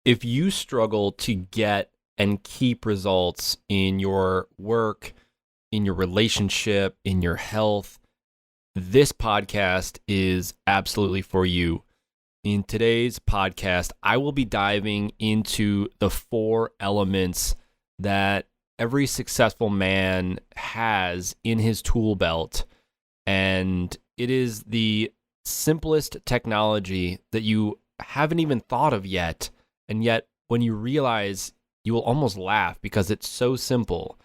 If you struggle to get and keep results in your work, in your relationship, in your health, this podcast is absolutely for you. In today's podcast, I will be diving into the 4 elements that every successful man has in his tool belt. And it is the simplest technology that you haven't even thought of yet. And yet, when you realize, you will almost laugh because it's so simple.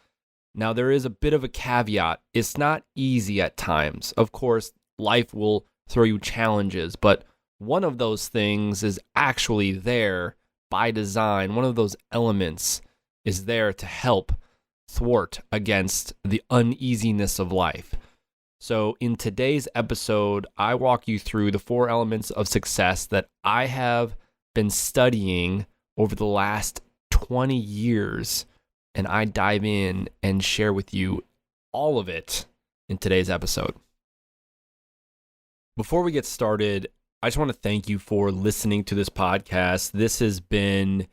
Now, there is a bit of a caveat. It's not easy at times. Of course, life will throw you challenges, but one of those things is actually there by design. One of those elements is there to help thwart against the uneasiness of life. So in today's episode, I walk you through the 4 elements of success that I have been studying over the last 20 years, and I dive in and share with you all of it in today's episode. Before we get started, I just want to thank you for listening to this podcast. This has been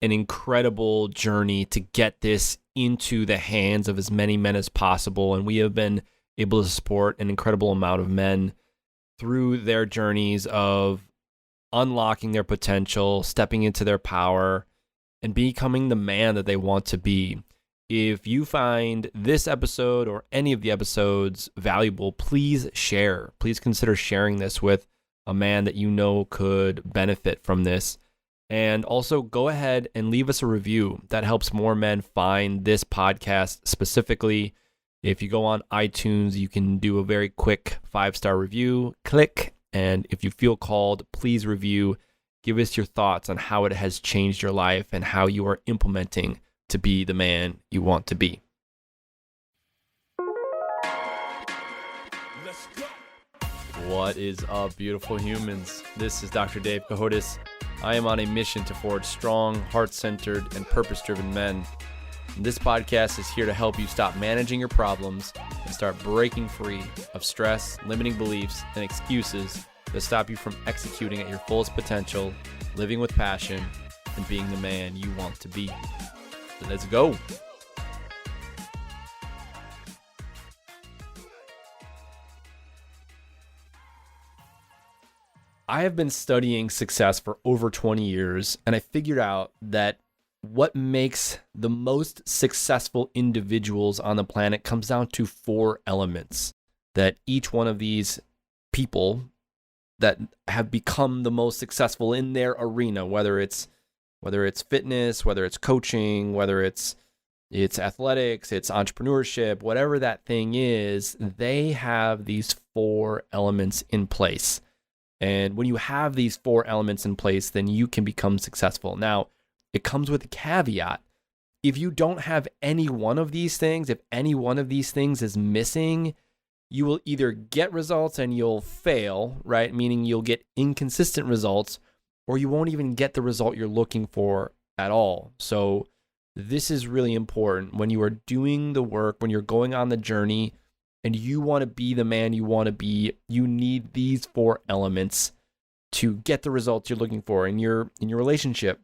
an incredible journey to get this into the hands of as many men as possible, and we have been able to support an incredible amount of men through their journeys of unlocking their potential, stepping into their power, and becoming the man that they want to be. If you find this episode or any of the episodes valuable, please share. Please consider sharing this with a man that you know could benefit from this. And also go ahead and leave us a review. That helps more men find this podcast specifically. If you go on iTunes, you can do a very quick 5-star review. Click. And if you feel called, please review. Give us your thoughts on how it has changed your life and how you are implementing to be the man you want to be. Let's go. What is up, beautiful humans? This is Dr. Dave Cahotis. I am on a mission to forge strong, heart-centered, and purpose-driven men. This podcast is here to help you stop managing your problems and start breaking free of stress, limiting beliefs, and excuses that stop you from executing at your fullest potential, living with passion, and being the man you want to be. So let's go. I have been studying success for over 20 years, and I figured out that what makes the most successful individuals on the planet comes down to 4 elements that each one of these people that have become the most successful in their arena, whether it's fitness, whether it's coaching, whether it's athletics, it's entrepreneurship, whatever that thing is, they have these 4 elements in place. And when you have these 4 elements in place, then you can become successful. Now, it comes with a caveat. If you don't have any one of these things, if any one of these things is missing, you will either get results and you'll fail, right? Meaning you'll get inconsistent results, or you won't even get the result you're looking for at all. So this is really important. When you are doing the work, when you're going on the journey, and you want to be the man you want to be, you need these 4 elements to get the results you're looking for in your relationship,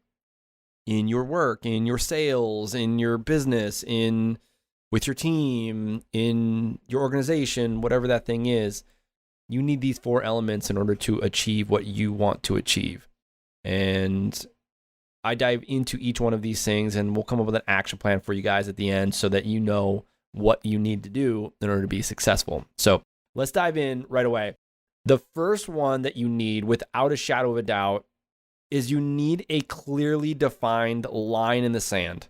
in your work, in your sales, in your business, with your team, in your organization, whatever that thing is. You need these 4 elements in order to achieve what you want to achieve. And I dive into each one of these things, and we'll come up with an action plan for you guys at the end so that you know what you need to do in order to be successful. So let's dive in right away. The first one that you need, without a shadow of a doubt, is you need a clearly defined line in the sand.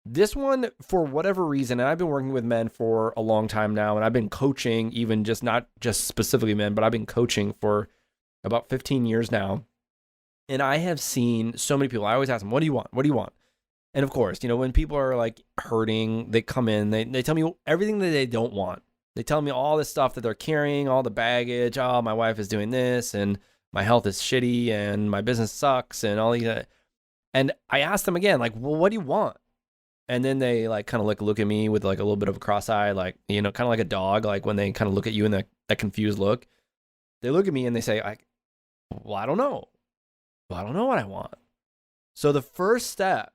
This one, for whatever reason, and I've been working with men for a long time now, and I've been coaching, even not just specifically men, but I've been coaching for about 15 years now. And I have seen so many people, I always ask them, what do you want? What do you want? And of course, when people are like hurting, they come in, they tell me everything that they don't want. They tell me all this stuff that they're carrying, all the baggage. Oh, my wife is doing this, and my health is shitty, and my business sucks, and all these. And I ask them again, like, well, what do you want? And then they like kind of like look at me with like a little bit of a cross eye, like, kind of like a dog, like when they kind of look at you in that confused look. They look at me and they say, well, I don't know. Well, I don't know what I want. So the first step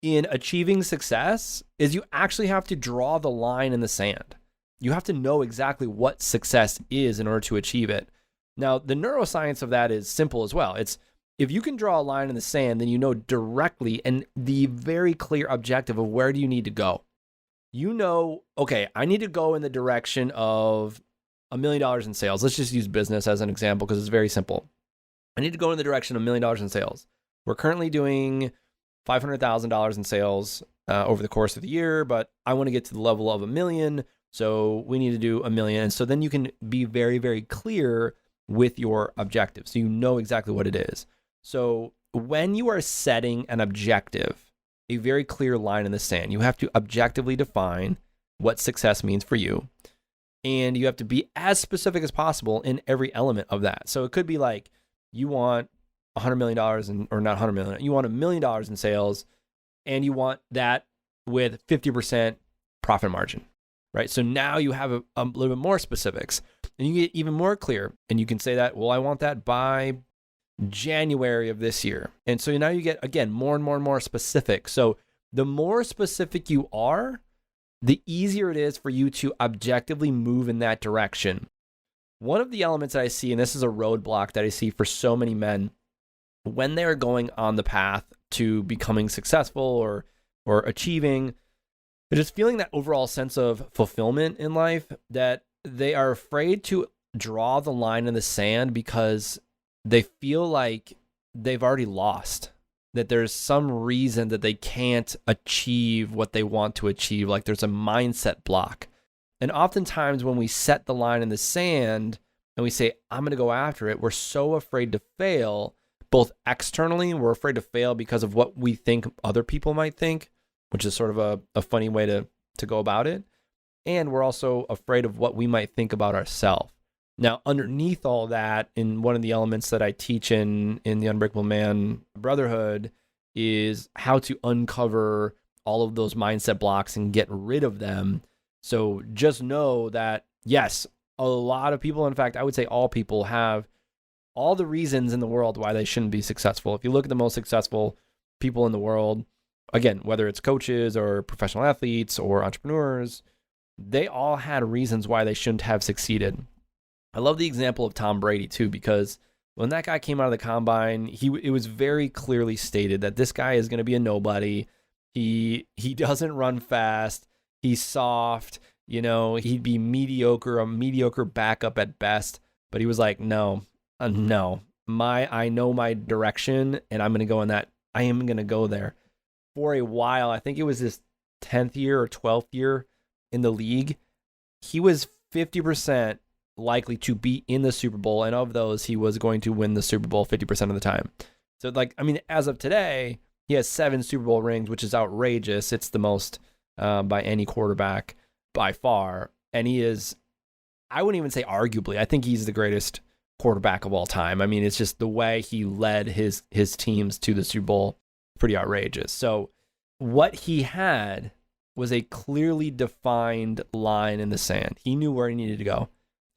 in achieving success is you actually have to draw the line in the sand. You have to know exactly what success is in order to achieve it. Now, the neuroscience of that is simple as well. It's if you can draw a line in the sand, then you know directly and the very clear objective of where do you need to go. You know, okay, I need to go in the direction of $1 million in sales. Let's just use business as an example because it's very simple. I need to go in the direction of $1 million in sales. We're currently doing $500,000 in sales over the course of the year, but I want to get to the level of $1 million. So we need to do $1 million. And so then you can be very, very clear with your objective. So you know exactly what it is. So when you are setting an objective, a very clear line in the sand, you have to objectively define what success means for you. And you have to be as specific as possible in every element of that. So it could be like you want $100 million or not $100 million, you want $1 million in sales and you want that with 50% profit margin, right? So now you have a little bit more specifics and you get even more clear and you can say that, well, I want that by January of this year. And so now you get, again, more and more and more specific. So the more specific you are, the easier it is for you to objectively move in that direction. One of the elements that I see, and this is a roadblock that I see for so many men, when they're going on the path to becoming successful or achieving, they're just feeling that overall sense of fulfillment in life, that they are afraid to draw the line in the sand because they feel like they've already lost, that there's some reason that they can't achieve what they want to achieve. Like there's a mindset block. And oftentimes when we set the line in the sand and we say, I'm going to go after it, we're so afraid to fail, both externally, we're afraid to fail because of what we think other people might think, which is sort of a funny way to go about it. And we're also afraid of what we might think about ourselves. Now, underneath all that, in one of the elements that I teach in the Unbreakable Man Brotherhood is how to uncover all of those mindset blocks and get rid of them. So just know that, yes, a lot of people, in fact, I would say all people have all the reasons in the world why they shouldn't be successful. If you look at the most successful people in the world, again, whether it's coaches or professional athletes or entrepreneurs, they all had reasons why they shouldn't have succeeded. I love the example of Tom Brady too, because when that guy came out of the combine, it was very clearly stated that this guy is going to be a nobody. He doesn't run fast. He's soft. You know, he'd be mediocre, a mediocre backup at best. But he was like, no. I know my direction, and I'm going to go in that. I am going to go there. For a while, I think it was his 10th year or 12th year in the league, he was 50% likely to be in the Super Bowl, and of those, he was going to win the Super Bowl 50% of the time. So, as of today, he has 7 Super Bowl rings, which is outrageous. It's the most by any quarterback by far, and he is, I wouldn't even say arguably, I think he's the greatest quarterback of all time. I mean, it's just the way he led his teams to the Super Bowl, pretty outrageous. So what he had was a clearly defined line in the sand. He knew where he needed to go.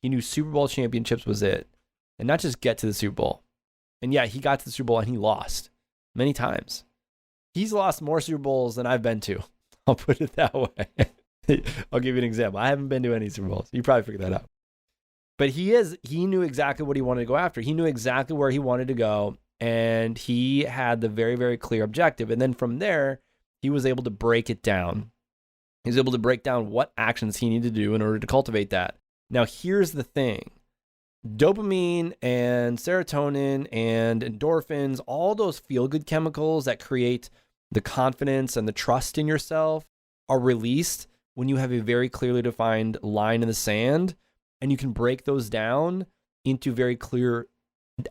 He knew Super Bowl championships was it, and not just get to the Super Bowl. And yeah, he got to the Super Bowl and he lost many times. He's lost more Super Bowls than I've been to. I'll put it that way. I'll give you an example. I haven't been to any Super Bowls. You probably figured that out. But he knew exactly what he wanted to go after. He knew exactly where he wanted to go, and he had the very, very clear objective. And then from there, he was able to break it down. He was able to break down what actions he needed to do in order to cultivate that. Now, here's the thing. Dopamine and serotonin and endorphins, all those feel-good chemicals that create the confidence and the trust in yourself are released when you have a very clearly defined line in the sand, and you can break those down into very clear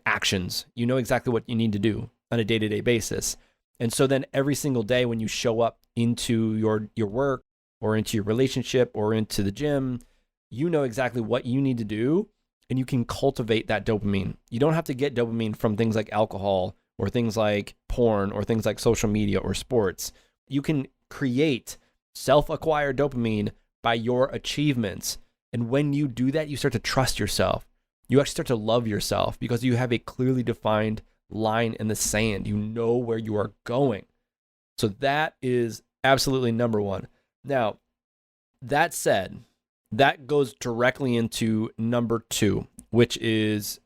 actions. You know exactly what you need to do on a day-to-day basis. And so then every single day when you show up into your work or into your relationship or into the gym, you know exactly what you need to do, and you can cultivate that dopamine. You don't have to get dopamine from things like alcohol or things like porn or things like social media or sports. You can create self-acquired dopamine by your achievements. And when you do that, you start to trust yourself. You actually start to love yourself because you have a clearly defined line in the sand. You know where you are going. So that is absolutely number one. Now, that said, that goes directly into number two, which is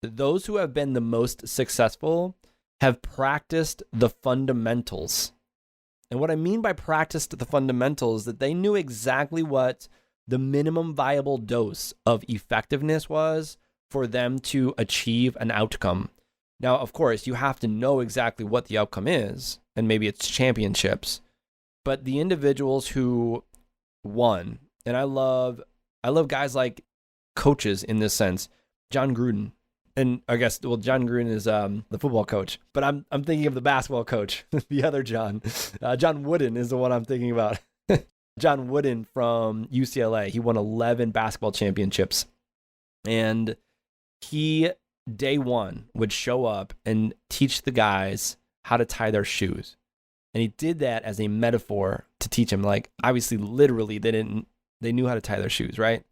those who have been the most successful have practiced the fundamentals. And what I mean by practiced the fundamentals is that they knew exactly what the minimum viable dose of effectiveness was for them to achieve an outcome. Now, of course, you have to know exactly what the outcome is, and maybe it's championships. But the individuals who won, and I love guys like coaches in this sense, John Gruden. And I guess, well, John Gruden is the football coach, but I'm thinking of the basketball coach, the other John. John Wooden is the one I'm thinking about. John Wooden from UCLA. He won 11 basketball championships. And he, day one, would show up and teach the guys how to tie their shoes. And he did that as a metaphor to teach them, like, obviously, literally, they knew how to tie their shoes, right?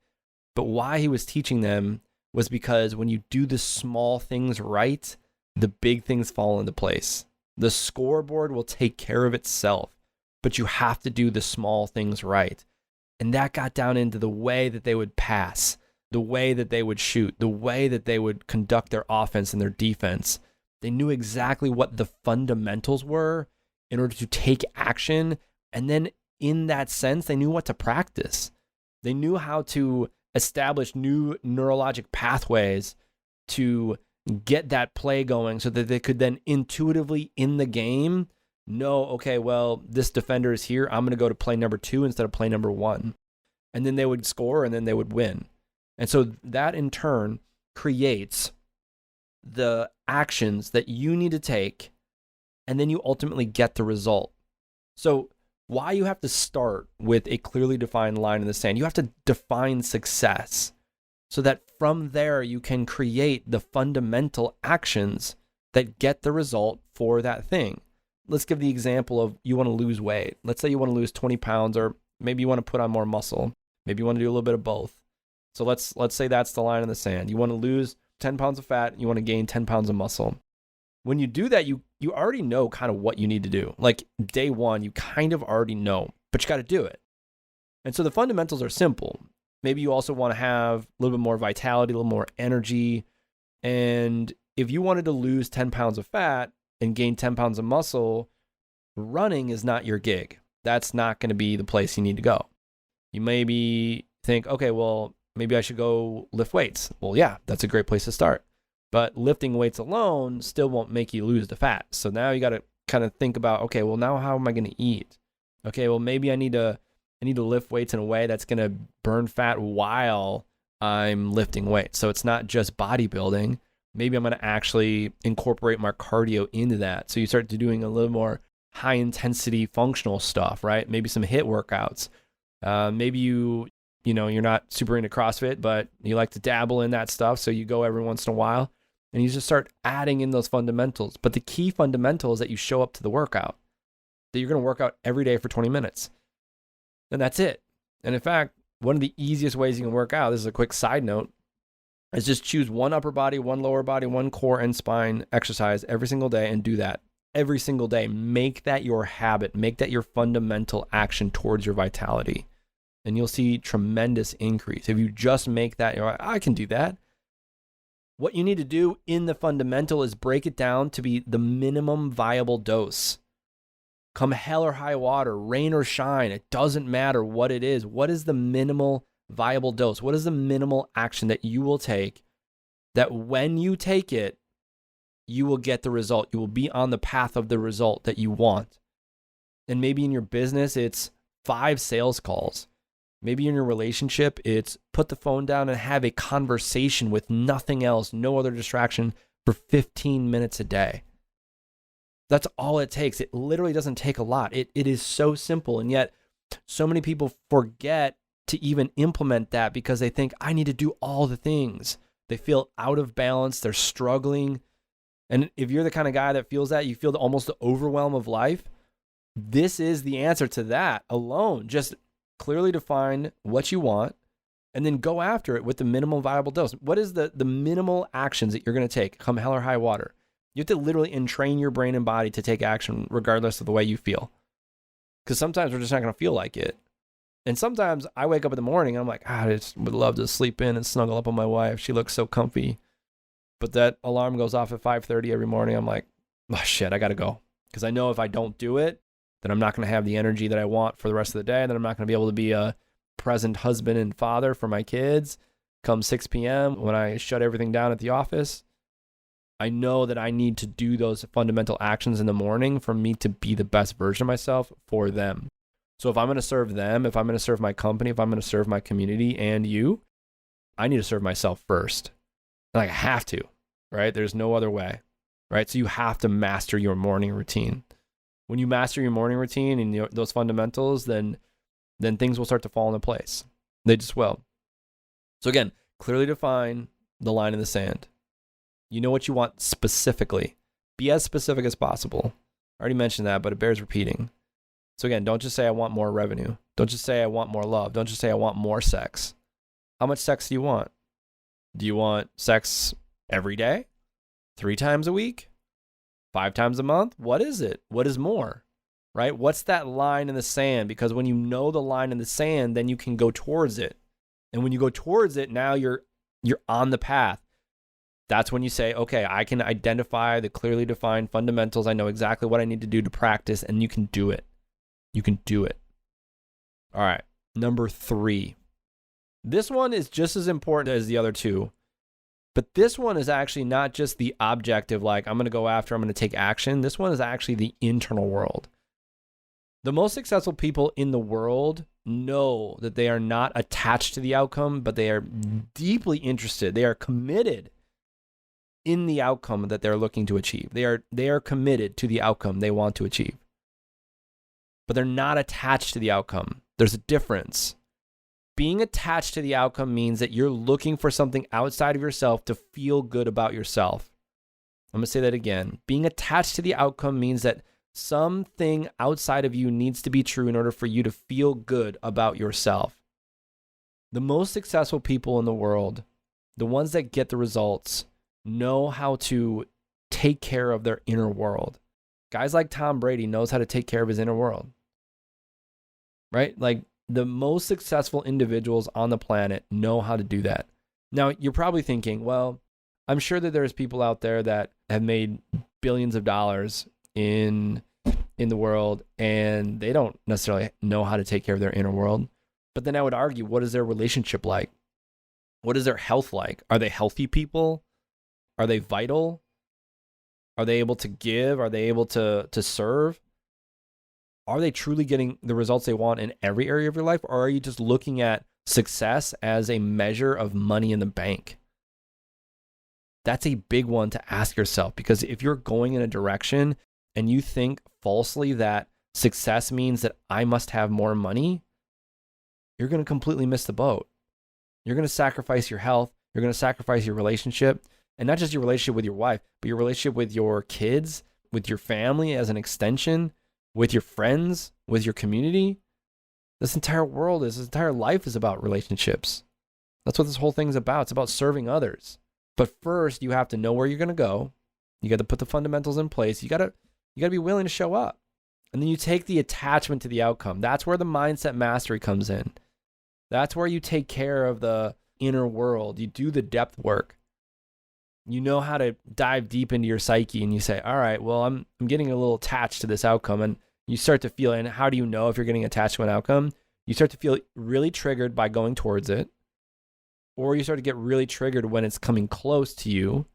But why he was teaching them was because when you do the small things right, the big things fall into place. The scoreboard will take care of itself, but you have to do the small things right. And that got down into the way that they would pass, the way that they would shoot, the way that they would conduct their offense and their defense. They knew exactly what the fundamentals were in order to take action. And then in that sense, they knew what to practice. They knew how to establish new neurologic pathways to get that play going so that they could then intuitively in the game know, okay, well, this defender is here. I'm going to go to play number 2 instead of play number 1. And then they would score and then they would win. And so that in turn creates the actions that you need to take, and then you ultimately get the result. So why you have to start with a clearly defined line in the sand, you have to define success so that from there you can create the fundamental actions that get the result for that thing. Let's give the example of you want to lose weight. Let's say you want to lose 20 pounds, or maybe you want to put on more muscle. Maybe you want to do a little bit of both. So let's say that's the line in the sand. You want to lose 10 pounds of fat, you want to gain 10 pounds of muscle. When you do that, you already know kind of what you need to do. Like day one, you kind of already know, but you got to do it. And so the fundamentals are simple. Maybe you also want to have a little bit more vitality, a little more energy. And if you wanted to lose 10 pounds of fat and gain 10 pounds of muscle, running is not your gig. That's not going to be the place you need to go. You maybe think, okay, well, maybe I should go lift weights. Well, yeah, that's a great place to start. But lifting weights alone still won't make you lose the fat. So now you got to kind of think about, okay, well, now how am I going to eat? Okay, well, maybe I need to lift weights in a way that's going to burn fat while I'm lifting weights. So it's not just bodybuilding. Maybe I'm going to actually incorporate my cardio into that. So you start to doing a little more high intensity functional stuff, right? Maybe some HIIT workouts. Maybe you're not super into CrossFit, but you like to dabble in that stuff. So you go every once in a while and you just start adding in those fundamentals. But the key fundamental is that you show up to the workout, that you're going to work out every day for 20 minutes. And that's it. And in fact, one of the easiest ways you can work out, this is a quick side note, is just choose one upper body, one lower body, one core and spine exercise every single day and do that every single day. Make that your habit. Make that your fundamental action towards your vitality. And you'll see tremendous increase. If you just make that, you're like, I can do that. What you need to do in the fundamental is break it down to be the minimum viable dose. Come hell or high water, rain or shine, it doesn't matter what it is. What is the minimal viable dose? What is the minimal action that you will take that when you take it, you will get the result? You will be on the path of the result that you want. And maybe in your business, it's 5 sales calls. Maybe in your relationship, it's put the phone down and have a conversation with nothing else, no other distraction for 15 minutes a day. That's all it takes. It literally doesn't take a lot. It is so simple. And yet so many people forget to even implement that because they think, I need to do all the things. They feel out of balance. They're struggling. And if you're the kind of guy that feels that, you feel almost the overwhelm of life, this is the answer to that alone. Just clearly define what you want and then go after it with the minimal viable dose. What is the minimal actions that you're going to take come hell or high water? You have to literally entrain your brain and body to take action regardless of the way you feel. Because sometimes we're just not going to feel like it. And sometimes I wake up in the morning and I'm like, I just would love to sleep in and snuggle up on my wife. She looks so comfy. But that alarm goes off at 5:30 every morning. I'm like, oh shit, I got to go. Because I know if I don't do it, then I'm not going to have the energy that I want for the rest of the day. And then I'm not going to be able to be a present husband and father for my kids come 6 p.m. when I shut everything down at the office. I know that I need to do those fundamental actions in the morning for me to be the best version of myself for them. So if I'm going to serve them, if I'm going to serve my company, if I'm going to serve my community and you, I need to serve myself first. Like I have to, right? There's no other way, right? So you have to master your morning routine. When you master your morning routine and those fundamentals, then things will start to fall into place. They just will. So again, clearly define the line in the sand. You know what you want specifically. Be as specific as possible. I already mentioned that, but it bears repeating. So again, don't just say I want more revenue. Don't just say I want more love. Don't just say I want more sex. How much sex do you want? Do you want sex every day? 3 times a week? 5 times a month? What is it? What is more? Right? What's that line in the sand? Because when you know the line in the sand, then you can go towards it. And when you go towards it, now you're on the path. That's when you say, okay, I can identify the clearly defined fundamentals. I know exactly what I need to do to practice, and you can do it. You can do it. All right. Number 3. This one is just as important as the other two, but this one is actually not just the objective, like I'm going to go after, I'm going to take action. This one is actually the internal world. The most successful people in the world know that they are not attached to the outcome, but they are deeply interested. They are committed in the outcome that they're looking to achieve. They are committed to the outcome they want to achieve. But they're not attached to the outcome. There's a difference. Being attached to the outcome means that you're looking for something outside of yourself to feel good about yourself. I'm going to say that again. Being attached to the outcome means that something outside of you needs to be true in order for you to feel good about yourself. The most successful people in the world, the ones that get the results, know how to take care of their inner world. Guys like Tom Brady knows how to take care of his inner world. Right? Like the most successful individuals on the planet know how to do that. Now, you're probably thinking, well, I'm sure that there's people out there that have made billions of dollars in the world and they don't necessarily know how to take care of their inner world. But then I would argue, what is their relationship like? What is their health like? Are they healthy people? Are they vital? Are they able to give? Are they able to serve? Are they truly getting the results they want in every area of your life? Or are you just looking at success as a measure of money in the bank? That's a big one to ask yourself, because if you're going in a direction and you think falsely that success means that I must have more money, you're going to completely miss the boat. You're going to sacrifice your health. You're going to sacrifice your relationship, and not just your relationship with your wife, but your relationship with your kids, with your family as an extension, with your friends, with your community. This entire life is about relationships. That's what this whole thing's about. It's about serving others. But first, you have to know where you're going to go. You got to put the fundamentals in place. You got to be willing to show up. And then you take the attachment to the outcome. That's where the mindset mastery comes in. That's where you take care of the inner world. You do the depth work. You know how to dive deep into your psyche, and you say, all right, well, I'm getting a little attached to this outcome. And you start to feel, and how do you know if you're getting attached to an outcome? You start to feel really triggered by going towards it, or you start to get really triggered when it's coming close to you.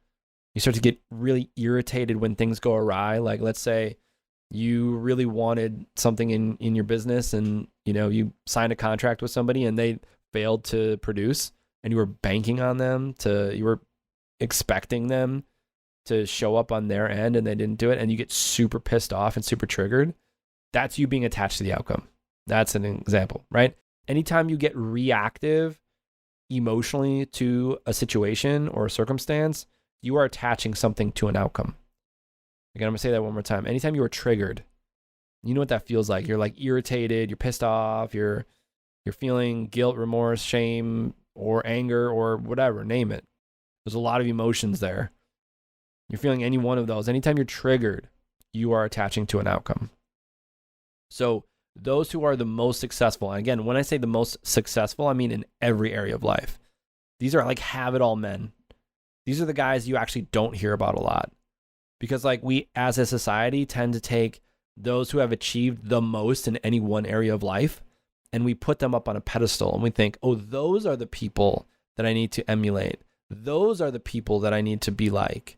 You start to get really irritated when things go awry. Like, let's say you really wanted something in your business, and you signed a contract with somebody and they failed to produce, and you were banking on them you were expecting them to show up on their end and they didn't do it, and you get super pissed off and super triggered. That's you being attached to the outcome. That's an example, right? Anytime you get reactive emotionally to a situation or a circumstance, you are attaching something to an outcome. Again, I'm gonna say that one more time. Anytime you are triggered, you know what that feels like. You're like irritated, you're pissed off, you're feeling guilt, remorse, shame, or anger, or whatever, name it. There's a lot of emotions there. You're feeling any one of those. Anytime you're triggered, you are attaching to an outcome. So those who are the most successful, and again, when I say the most successful, I mean in every area of life. These are like have-it-all men. These are the guys you actually don't hear about a lot. Because like we as a society tend to take those who have achieved the most in any one area of life and we put them up on a pedestal and we think, oh, those are the people that I need to emulate. Those are the people that I need to be like.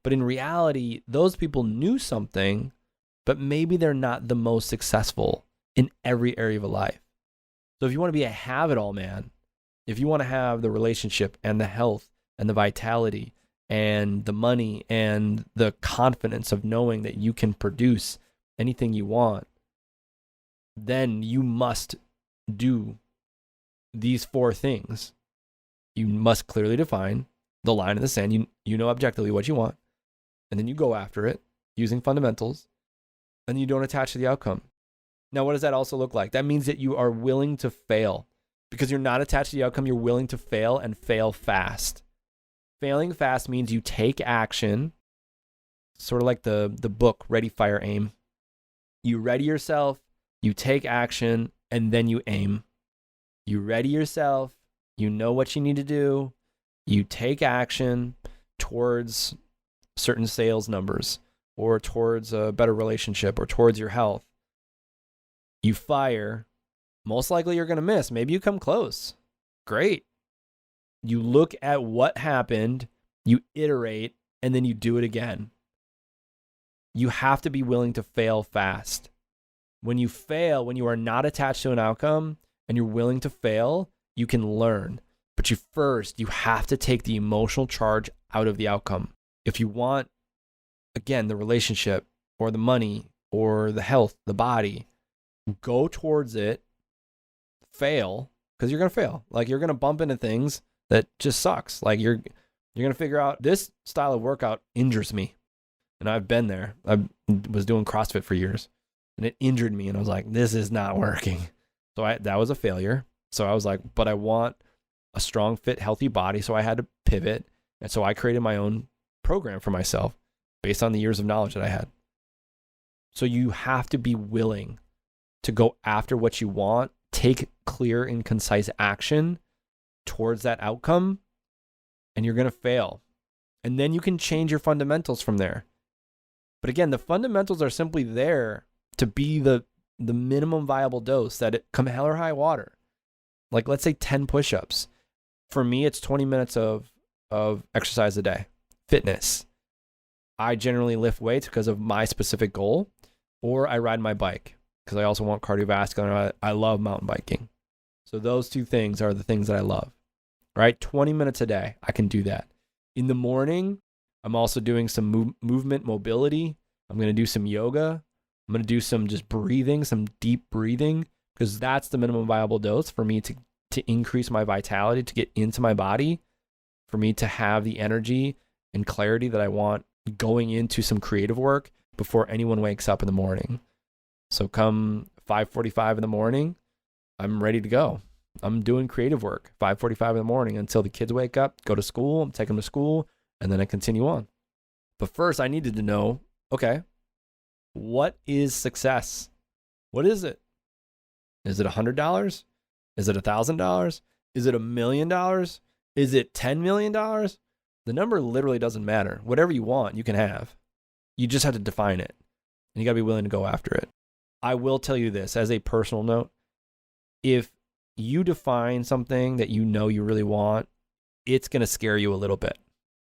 But in reality, those people knew something, but maybe they're not the most successful in every area of life. So if you want to be a have-it-all man, if you want to have the relationship and the health and the vitality and the money and the confidence of knowing that you can produce anything you want, then you must do these 4 things. You must clearly define the line in the sand. You know objectively what you want, and then you go after it using fundamentals, and you don't attach to the outcome. Now, what does that also look like? That means that you are willing to fail. Because you're not attached to the outcome, you're willing to fail and fail fast. Failing fast means you take action, sort of like the book, Ready, Fire, Aim. You ready yourself, you take action, and then you aim. You ready yourself, you know what you need to do, you take action towards certain sales numbers or towards a better relationship or towards your health. You fire, most likely you're going to miss. Maybe you come close. Great. You look at what happened, you iterate, and then you do it again. You have to be willing to fail fast. When you fail, when you are not attached to an outcome and you're willing to fail, you can learn. But you have to take the emotional charge out of the outcome. If you want, again, the relationship or the money or the health, the body, go towards it, fail, because you're going to fail. Like you're going to bump into things that just sucks. Like you're going to figure out this style of workout injures me. And I've been there. I was doing CrossFit for years and it injured me. And I was like, this is not working. So that was a failure. So I was like, but I want a strong, fit, healthy body. So I had to pivot. And so I created my own program for myself based on the years of knowledge that I had. So you have to be willing to go after what you want, take clear and concise action towards that outcome, and you're going to fail. And then you can change your fundamentals from there. But again, the fundamentals are simply there to be the minimum viable dose that it come hell or high water. Like let's say 10 push-ups. For me, it's 20 minutes of exercise a day. Fitness. I generally lift weights because of my specific goal, or I ride my bike because I also want cardiovascular. I love mountain biking. So those 2 things are the things that I love, right? 20 minutes a day, I can do that. In the morning, I'm also doing some movement mobility. I'm going to do some yoga. I'm going to do some just breathing, some deep breathing, because that's the minimum viable dose for me to increase my vitality, to get into my body, for me to have the energy and clarity that I want going into some creative work before anyone wakes up in the morning. So come 5:45 in the morning, I'm ready to go. I'm doing creative work 5:45 in the morning until the kids wake up, go to school, I'm taking them to school, and then I continue on. But first I needed to know, okay, what is success? What is it? Is it $100? Is it $1,000? Is it $1 million? Is it $10 million? The number literally doesn't matter. Whatever you want, you can have. You just have to define it. And you got to be willing to go after it. I will tell you this as a personal note. If you define something that you know you really want, it's going to scare you a little bit.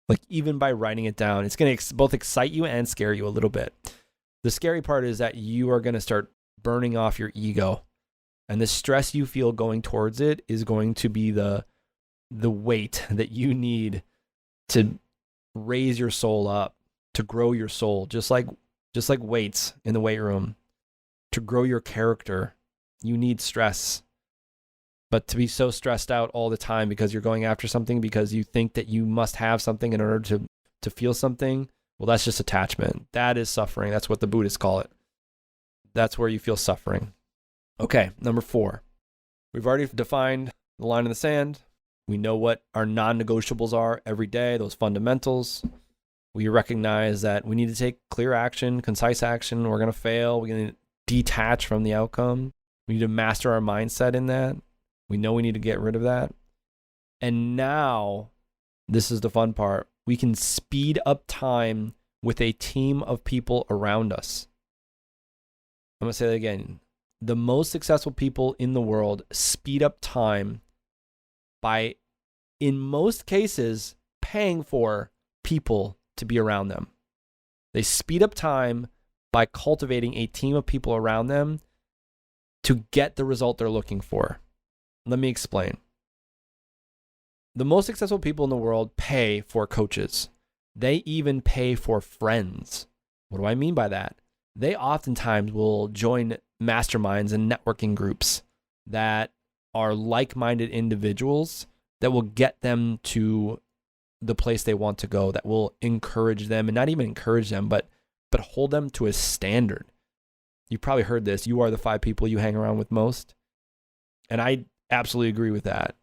Like even by writing it down, it's going to both excite you and scare you a little bit. The scary part is that you are going to start burning off your ego. And the stress you feel going towards it is going to be the weight that you need to raise your soul up, to grow your soul, just like weights in the weight room. To grow your character, you need stress. But to be so stressed out all the time because you're going after something because you think that you must have something in order to feel something, well, that's just attachment. That is suffering. That's what the Buddhists call it. That's where you feel suffering. Okay, number 4. We've already defined the line in the sand. We know what our non-negotiables are every day, those fundamentals. We recognize that we need to take clear action, concise action. We're going to fail. We're going to detach from the outcome. We need to master our mindset in that. We know we need to get rid of that. And now, this is the fun part. We can speed up time with a team of people around us. I'm going to say that again. The most successful people in the world speed up time by, in most cases, paying for people to be around them. They speed up time by cultivating a team of people around them to get the result they're looking for. Let me explain. The most successful people in the world pay for coaches. They even pay for friends. What do I mean by that? They oftentimes will join masterminds and networking groups that are like-minded individuals that will get them to the place they want to go, that will encourage them, and not even encourage them, but hold them to a standard. You've probably heard this. You are the 5 people you hang around with most. And I absolutely agree with that.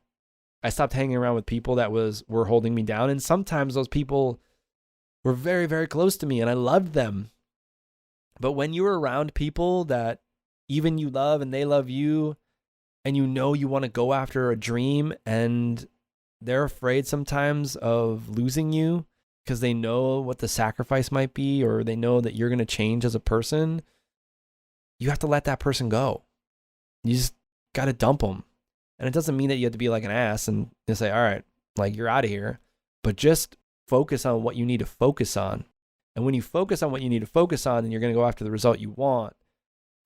I stopped hanging around with people that were holding me down. And sometimes those people were very, very close to me and I loved them. But when you're around people that even you love and they love you, and you know you want to go after a dream and they're afraid sometimes of losing you because they know what the sacrifice might be, or they know that you're going to change as a person, you have to let that person go. You just got to dump them. And it doesn't mean that you have to be like an ass and say, all right, like you're out of here, but just focus on what you need to focus on. And when you focus on what you need to focus on, then you're going to go after the result you want.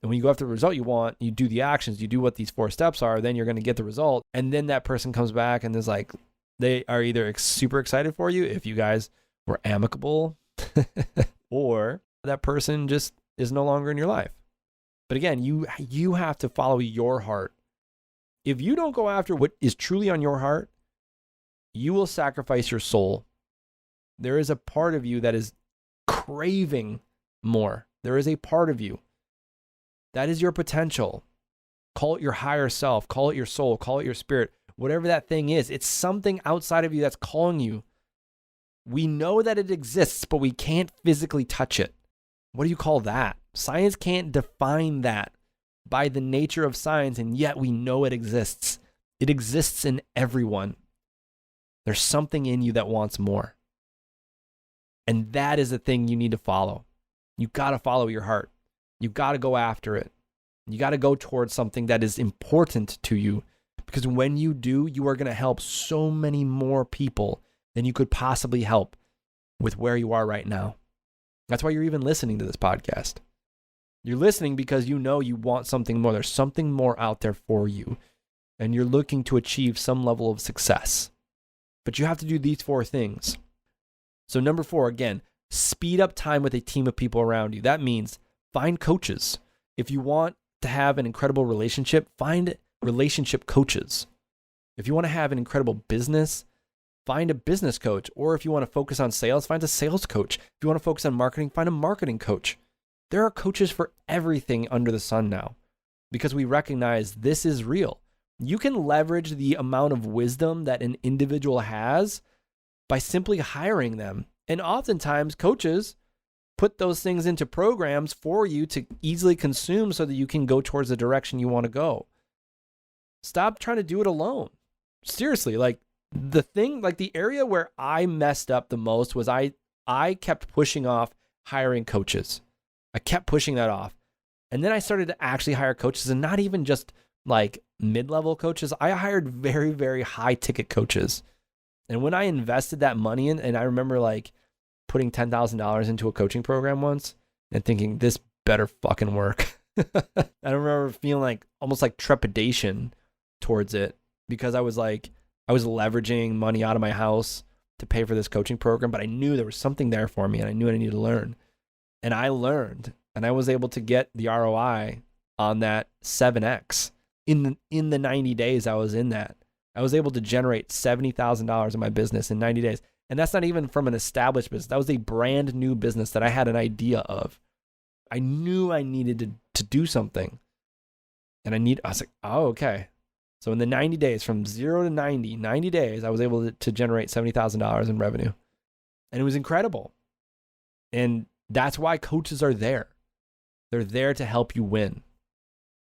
And when you go after the result you want, you do the actions, you do what these 4 steps are, then you're going to get the result. And then that person comes back and is like, they are either super excited for you if you guys were amicable, or that person just is no longer in your life. But again, you have to follow your heart. If you don't go after what is truly on your heart, you will sacrifice your soul. There is a part of you that is craving more. There is a part of you. That is your potential. Call it your higher self. Call it your soul. Call it your spirit. Whatever that thing is, it's something outside of you that's calling you. We know that it exists, but we can't physically touch it. What do you call that? Science can't define that by the nature of science, and yet we know it exists. It exists in everyone. There's something in you that wants more. And that is the thing you need to follow. You got to follow your heart. You got to go after it. You got to go towards something that is important to you, because when you do, you are going to help so many more people than you could possibly help with where you are right now. That's why you're even listening to this podcast. You're listening because you know you want something more. There's something more out there for you, and you're looking to achieve some level of success. But you have to do these 4 things. So number 4, again, speed up time with a team of people around you. That means find coaches. If you want to have an incredible relationship, find relationship coaches. If you want to have an incredible business, find a business coach. Or if you want to focus on sales, find a sales coach. If you want to focus on marketing, find a marketing coach. There are coaches for everything under the sun now, because we recognize this is real. You can leverage the amount of wisdom that an individual has by simply hiring them. And oftentimes coaches put those things into programs for you to easily consume so that you can go towards the direction you want to go. Stop trying to do it alone. Seriously, like the area where I messed up the most was I kept pushing off hiring coaches. I kept pushing that off. And then I started to actually hire coaches, and not even just like mid-level coaches. I hired very, very high ticket coaches. And when I invested that money in, and I remember like putting $10,000 into a coaching program once and thinking, this better fucking work. I remember feeling like almost like trepidation towards it, because I was leveraging money out of my house to pay for this coaching program, but I knew there was something there for me, and I knew I needed to learn. And I learned, and I was able to get the ROI on that 7x in the 90 days I was in that. I was able to generate $70,000 in my business in 90 days. And that's not even from an established business. That was a brand new business that I had an idea of. I knew I needed to do something. And I was like, oh, okay. So in the 90 days, from 0 to 90 days, I was able to generate $70,000 in revenue. And it was incredible. And that's why coaches are there. They're there to help you win.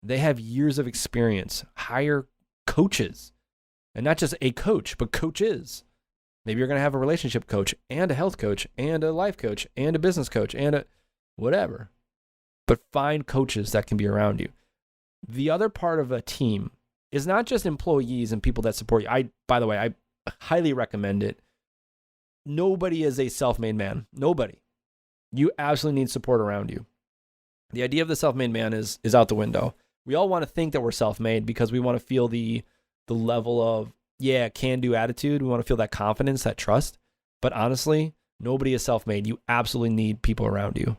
They have years of experience. Hire coaches. And not just a coach, but coaches. Maybe you're going to have a relationship coach and a health coach and a life coach and a business coach and a whatever. But find coaches that can be around you. The other part of a team is not just employees and people that support you. By the way, I highly recommend it. Nobody is a self-made man. Nobody. You absolutely need support around you. The idea of the self-made man is out the window. We all want to think that we're self-made because we want to feel the level of, can-do attitude. We want to feel that confidence, that trust. But honestly, nobody is self-made. You absolutely need people around you.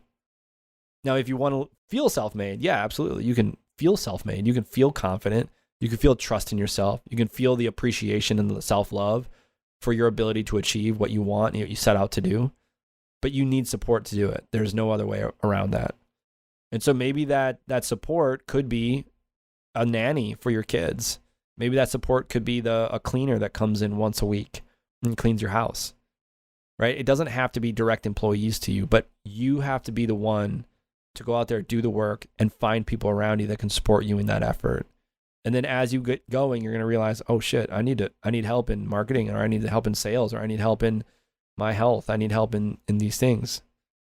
Now, if you want to feel self-made, yeah, absolutely. You can feel self-made. You can feel confident. You can feel trust in yourself. You can feel the appreciation and the self-love for your ability to achieve what you want and what you set out to do. But you need support to do it. There's no other way around that. And so maybe that support could be a nanny for your kids. Maybe that support could be a cleaner that comes in once a week and cleans your house, right? It doesn't have to be direct employees to you, but you have to be the one to go out there, do the work, and find people around you that can support you in that effort. And then as you get going, you're going to realize, oh shit, I need help in marketing, or I need help in sales, or I need help in my health. I need help in these things.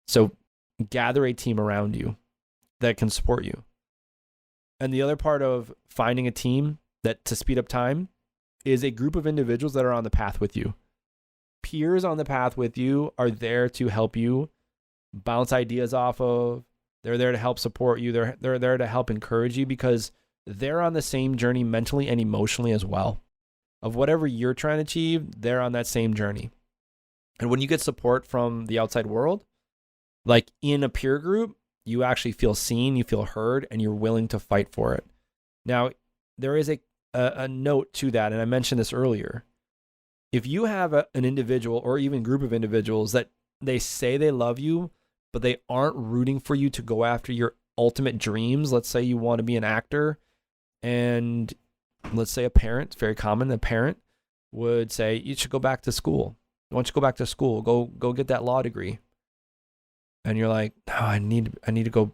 So gather a team around you that can support you. And the other part of finding a team that to speed up time is a group of individuals that are on the path with you. Peers on the path with you are there to help you bounce ideas off of. They're there to help support you. They're there to help encourage you because they're on the same journey mentally and emotionally as well. Of whatever you're trying to achieve, they're on that same journey. And when you get support from the outside world, like in a peer group, you actually feel seen, you feel heard, and you're willing to fight for it. Now, there is a note to that, and I mentioned this earlier. If you have an individual or even group of individuals that they say they love you, but they aren't rooting for you to go after your ultimate dreams, let's say you want to be an actor, and let's say a parent, it's very common, a parent would say, you should go back to school. Why don't you go back to school? Go get that law degree. And you're like, no, I need to go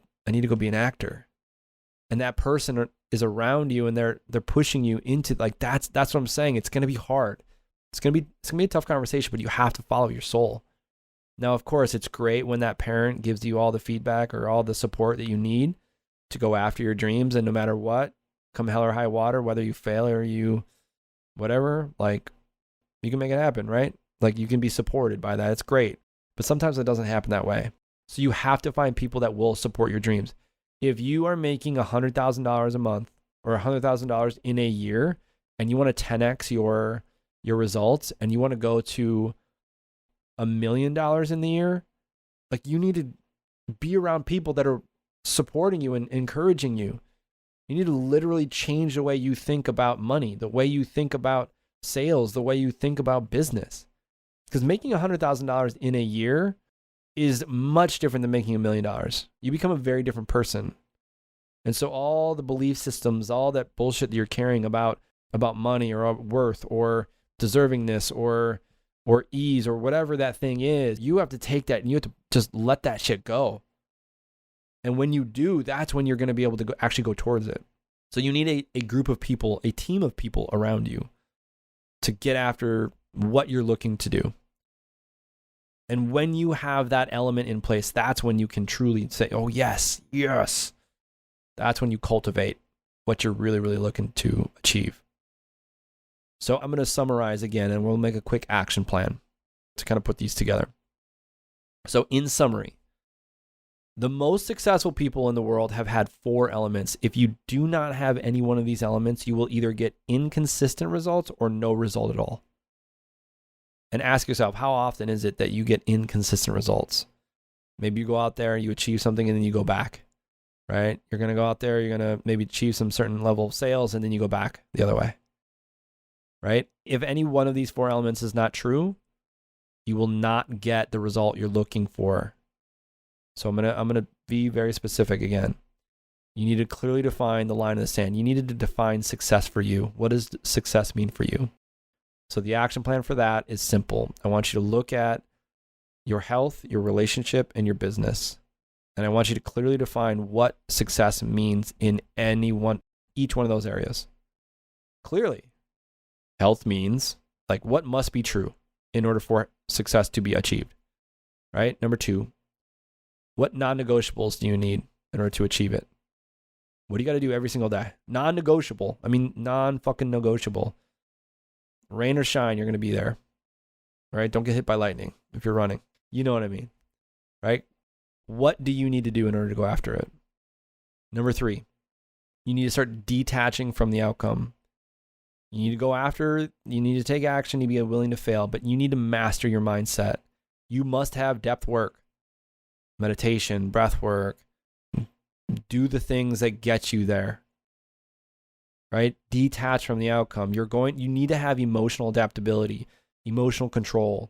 be an actor. And that person is around you and they're pushing you into like, that's what I'm saying. It's going to be hard. It's going to be a tough conversation, but you have to follow your soul. Now, of course, it's great when that parent gives you all the feedback or all the support that you need to go after your dreams. And no matter what, come hell or high water, whether you fail or you whatever, like you can make it happen, right? Like you can be supported by that. It's great. But sometimes it doesn't happen that way. So you have to find people that will support your dreams. If you are making $100,000 a month or $100,000 in a year and you want to 10x your results and you want to go to $1 million in the year, like you need to be around people that are supporting you and encouraging you. You need to literally change the way you think about money, the way you think about sales, the way you think about business. Because making $100,000 in a year is much different than making $1 million. You become a very different person. And so all the belief systems, all that bullshit that you're carrying about money or worth or deservingness or ease or whatever that thing is, you have to take that and you have to just let that shit go. And when you do, that's when you're going to be able to actually go towards it. So you need a group of people, a team of people around you to get after what you're looking to do. And when you have that element in place, that's when you can truly say, oh, yes. That's when you cultivate what you're really, really looking to achieve. So I'm going to summarize again, and we'll make a quick action plan to kind of put these together. So in summary, the most successful people in the world have had 4 elements. If you do not have any one of these elements, you will either get inconsistent results or no result at all. And ask yourself, how often is it that you get inconsistent results? Maybe you go out there, you achieve something, and then you go back, right? You're going to go out there, you're going to maybe achieve some certain level of sales, and then you go back the other way, right? If any one of these 4 elements is not true, you will not get the result you're looking for. So I'm gonna be very specific again. You need to clearly define the line in the sand. You needed to define success for you. What does success mean for you? So the action plan for that is simple. I want you to look at your health, your relationship, and your business. And I want you to clearly define what success means in each one of those areas. Clearly, health means like what must be true in order for success to be achieved, right? Number 2, what non-negotiables do you need in order to achieve it? What do you got to do every single day? Non-negotiable. I mean, non-fucking negotiable. Rain or shine, you're going to be there, right? Don't get hit by lightning if you're running. You know what I mean, right? What do you need to do in order to go after it? Number 3, you need to start detaching from the outcome. You need to go after, you need to take action, you need to be willing to fail, but you need to master your mindset. You must have depth work, meditation, breath work. Do the things that get you there, right? Detach from the outcome. You need to have emotional adaptability, emotional control.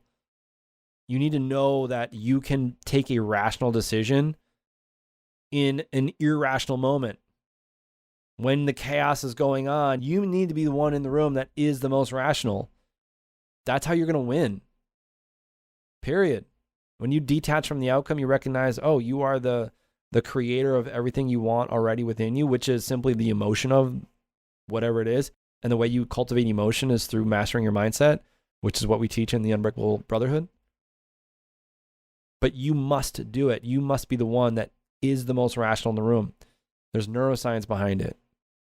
You need to know that you can take a rational decision in an irrational moment. When the chaos is going on, you need to be the one in the room that is the most rational. That's how you're going to win. Period. When you detach from the outcome, you recognize, oh, you are the creator of everything you want already within you, which is simply the emotion of whatever it is. And the way you cultivate emotion is through mastering your mindset, which is what we teach in the Unbreakable Brotherhood. But you must do it. You must be the one that is the most rational in the room. There's neuroscience behind it.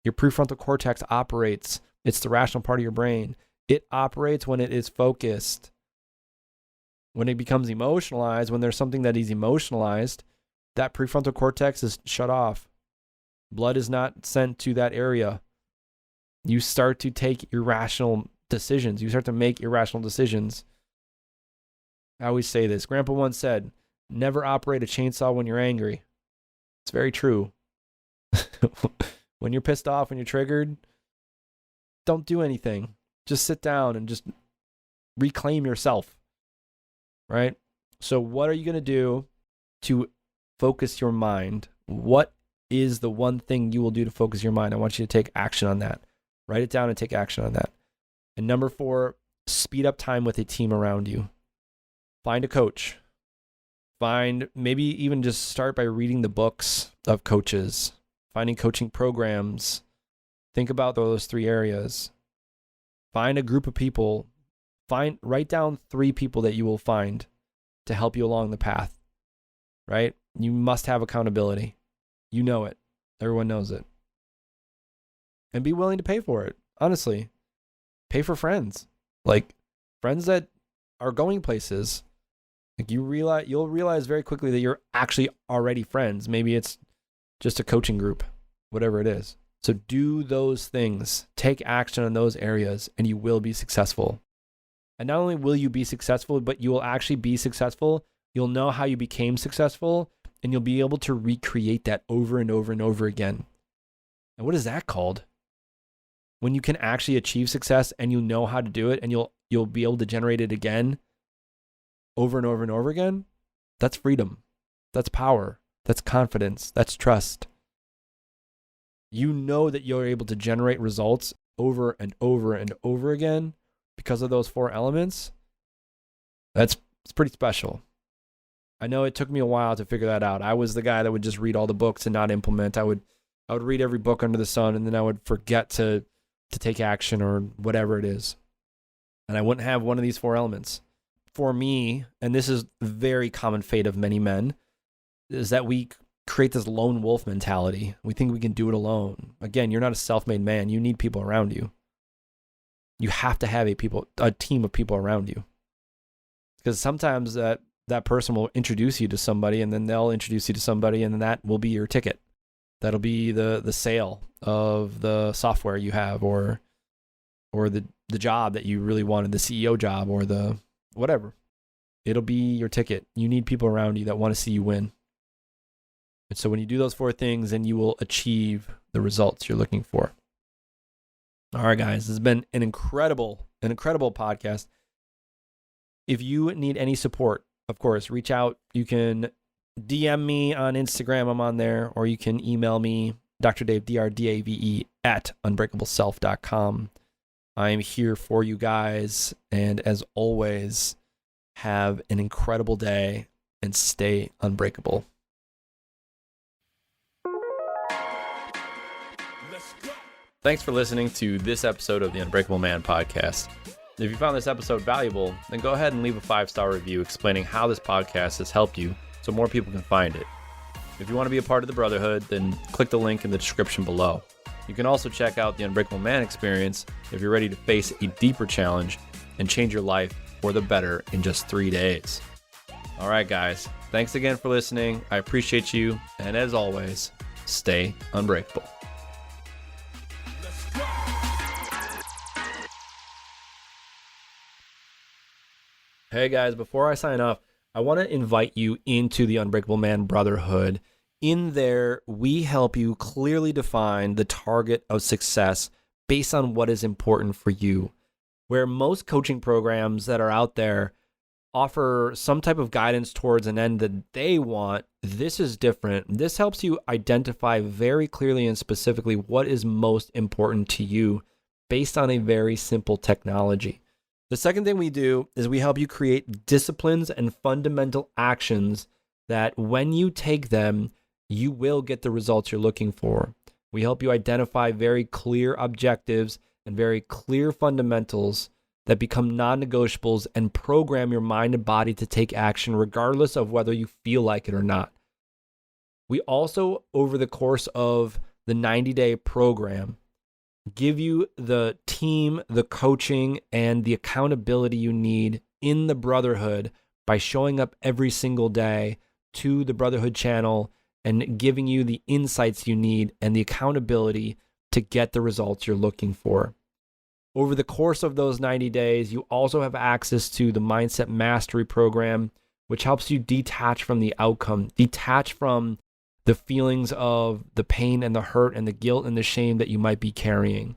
Your prefrontal cortex operates. It's the rational part of your brain. It operates when it is focused. When it becomes emotionalized, when there's something that is emotionalized, that prefrontal cortex is shut off. Blood is not sent to that area. You start to take irrational decisions. You start to make irrational decisions. I always say this. Grandpa once said, never operate a chainsaw when you're angry. It's very true. When you're pissed off, when you're triggered, don't do anything. Just sit down and just reclaim yourself, right? So what are you going to do to focus your mind? What is the one thing you will do to focus your mind? I want you to take action on that. Write it down and take action on that. And number 4, speed up time with a team around you. Find a coach. Maybe even just start by reading the books of coaches, finding coaching programs. Think about those 3 areas. Find a group of people. Write down 3 people that you will find to help you along the path, right? You must have accountability. You know it. Everyone knows it. And be willing to pay for it. Honestly, pay for friends, like friends that are going places. Like you'll realize very quickly that you're actually already friends. Maybe it's just a coaching group, whatever it is. So do those things, take action in those areas, and you will be successful. And not only will you be successful, but you will actually be successful. You'll know how you became successful, and you'll be able to recreate that over and over and over again. And what is that called? When you can actually achieve success and you know how to do it, and you'll be able to generate it again, over and over and over again. That's freedom. That's power. That's confidence. That's trust. You know that you're able to generate results over and over and over again because of those 4 elements. It's pretty special. I know it took me a while to figure that out. I was the guy that would just read all the books and not implement. I would read every book under the sun, and then I would forget to take action or whatever it is. And I wouldn't have one of these 4 elements. For me, and this is the very common fate of many men, is that we create this lone wolf mentality. We think we can do it alone. Again, you're not a self-made man. You need people around you. You have to have a team of people around you. Because sometimes that person will introduce you to somebody, and then they'll introduce you to somebody, and then that will be your ticket. That'll be the sale of the software you have, or the job that you really wanted, the CEO job, or the whatever. It'll be your ticket. You need people around you that want to see you win. And so when you do those 4 things, then you will achieve the results you're looking for. All right, guys, this has been an incredible podcast. If you need any support, of course, reach out. You can DM me on Instagram. I'm on there. Or you can email me, Dr. Dave, DRDAVE, at unbreakableself.com. I'm here for you guys. And as always, Have an incredible day and stay unbreakable. Thanks for listening to this episode of the Unbreakable Man podcast. If you found this episode valuable, then go ahead and leave a 5-star review explaining how this podcast has helped you so more people can find it. If you want to be a part of the Brotherhood, then click the link in the description below. You can also check out the Unbreakable Man experience if you're ready to face a deeper challenge and change your life for the better in just 3 days. All right, guys. Thanks again for listening. I appreciate you. And as always, stay unbreakable. Hey guys, before I sign off, I want to invite you into the Unbreakable Man Brotherhood. In there, we help you clearly define the target of success based on what is important for you. Where most coaching programs that are out there offer some type of guidance towards an end that they want, this is different. This helps you identify very clearly and specifically what is most important to you based on a very simple technology. The second thing we do is we help you create disciplines and fundamental actions that when you take them, you will get the results you're looking for. We help you identify very clear objectives and very clear fundamentals that become non-negotiables and program your mind and body to take action regardless of whether you feel like it or not. We also, over the course of the 90-day program, give you the team, the coaching, and the accountability you need in the Brotherhood by showing up every single day to the Brotherhood channel and giving you the insights you need and the accountability to get the results you're looking for. Over the course of those 90 days, you also have access to the Mindset Mastery Program, which helps you detach from the outcome, detach from the feelings of the pain and the hurt and the guilt and the shame that you might be carrying.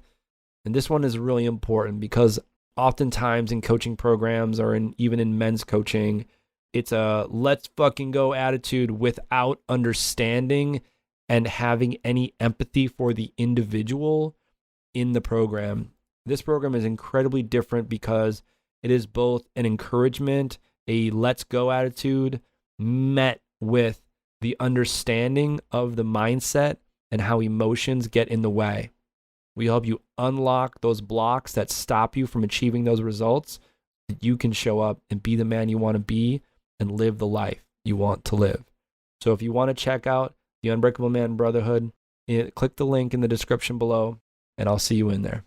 And this one is really important because oftentimes in coaching programs or even in men's coaching, it's a let's fucking go attitude without understanding and having any empathy for the individual in the program. This program is incredibly different because it is both an encouragement, a let's go attitude met with the understanding of the mindset and how emotions get in the way. We help you unlock those blocks that stop you from achieving those results so that you can show up and be the man you want to be and live the life you want to live. So if you want to check out the Unbreakable Man Brotherhood, click the link in the description below and I'll see you in there.